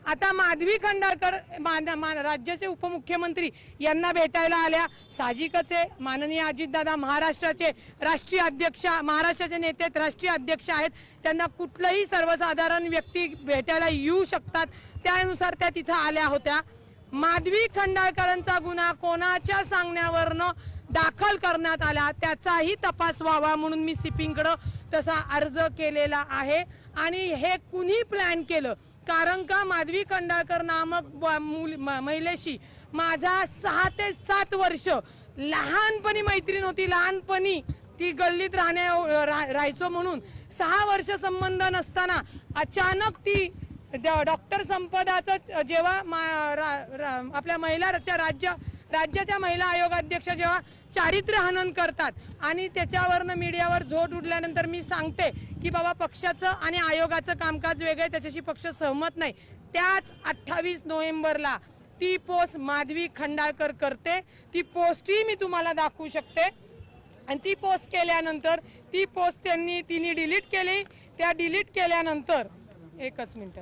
आता माधवी खंडाळकर राज्याचे उपमुख्यमंत्री यांना भेटायला आल्या। साहजिकच आहे, माननीय अजितदादा महाराष्ट्राचे राष्ट्रीय अध्यक्ष, महाराष्ट्राचे नेते राष्ट्रीय अध्यक्ष आहेत, त्यांना कुठलाही सर्वसाधारण व्यक्ती भेटायला येऊ शकतात, त्यानुसार त्या तिथे आल्या होत्या। माधवी खंडाळकरांचा गुन्हा कोणाच्या सांगण्यावरनं दाखल करण्यात आला त्याचाही तपास व्हावा म्हणून मी सीपीकडे तसा अर्ज केलेला आहे। आणि हे कुणी प्लॅन केलं, कारण का माधवी खंडाळकर नामक महिलेशी माझा 6 ते 7 वर्ष लहानपणी मैत्रीण होती। लहानपणी ती गल्लीत राहायचो म्हणून 6 वर्ष संबंध नसताना अचानक ती डॉक्टर संपदाचं जेव्हा आपल्या राज्याच्या महिला आयोग अध्यक्ष जेव्हा चारित्र्य हनन करतात आणि त्याच्यावरनं मीडियावर झोट उडल्यानंतर मी सांगते की बाबा पक्षाचं आणि आयोगाचं कामकाज वेगळे, त्याच्याशी पक्ष सहमत नाही। त्याच 28 नोव्हेंबरला ती पोस्ट माधवी खंडाळकर करते। ती पोस्टही मी तुम्हाला दाखवू शकते। आणि ती पोस्ट केल्यानंतर ती पोस्ट तिने डिलीट केली। त्या डिलीट केल्यानंतर एकच मिनिट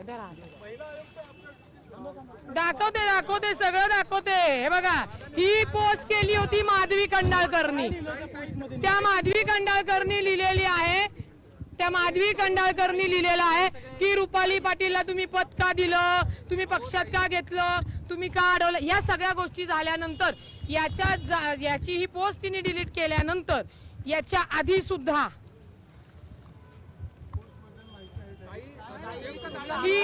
दाखवते सगळं दाखवते। हे बघा, ही पोस्ट केली होती माधवी खंडाळकरनी। त्या माधवी खंडाळकरनी लिहिलेली आहे, त्या माधवी खंडाळकरनी लिहिलेलं आहे की रुपाली पाटीलला तुम्ही पद का दिलं, तुम्ही पक्षात का घेतलं, तुम्ही का अडवलं। या सगळ्या गोष्टी झाल्यानंतर याची ही पोस्ट तिने डिलीट केल्यानंतर याच्या आधी सुद्धा ही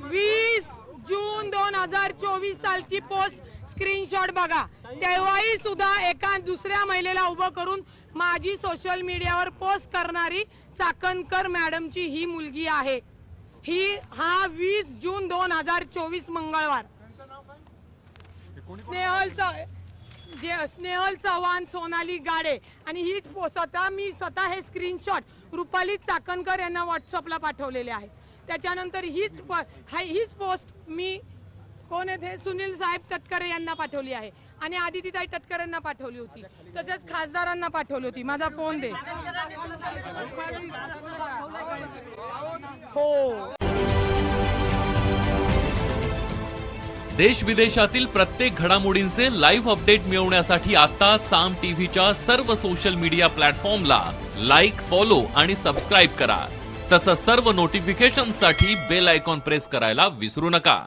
20 जून 2024 सालची पोस्ट स्क्रीनशॉट बघा। तेव्हाही सुद्धा एका दुसऱ्या महिलेला उभं करून माझी सोशल मीडियावर पोस्ट करणारी चाकणकर मॅडमची ही मुलगी आहे। हा 20 जून 2024 मंगळवार स्नेहल चव्हाण, सोनाली गाडे। आणि ही मी स्वतः हे स्क्रीनशॉट रुपाली चाकणकर यांना व्हॉट्सअपला पाठवलेले आहे। त्याच्यानंतर हीच पोस्ट मी कोण आहे सुनील साहेब तटकरे यांना पाठवली आहे आणि आदितीताई तटकरे यांना पाठवली होती, तसेच खासदारांना पाठवली होती। माझा फोन दे। हो, देश विदेशातील प्रत्येक घडामोडींचे लाईव्ह अपडेट मिळवण्यासाठी आता साम टीव्हीच्या सर्व सोशल मीडिया प्लॅटफॉर्मला लाईक, फॉलो आणि सबस्क्राईब करा। तसंच सर्व नोटिफिकेशनसाठी बेल आयकॉन प्रेस करायला विसरू नका।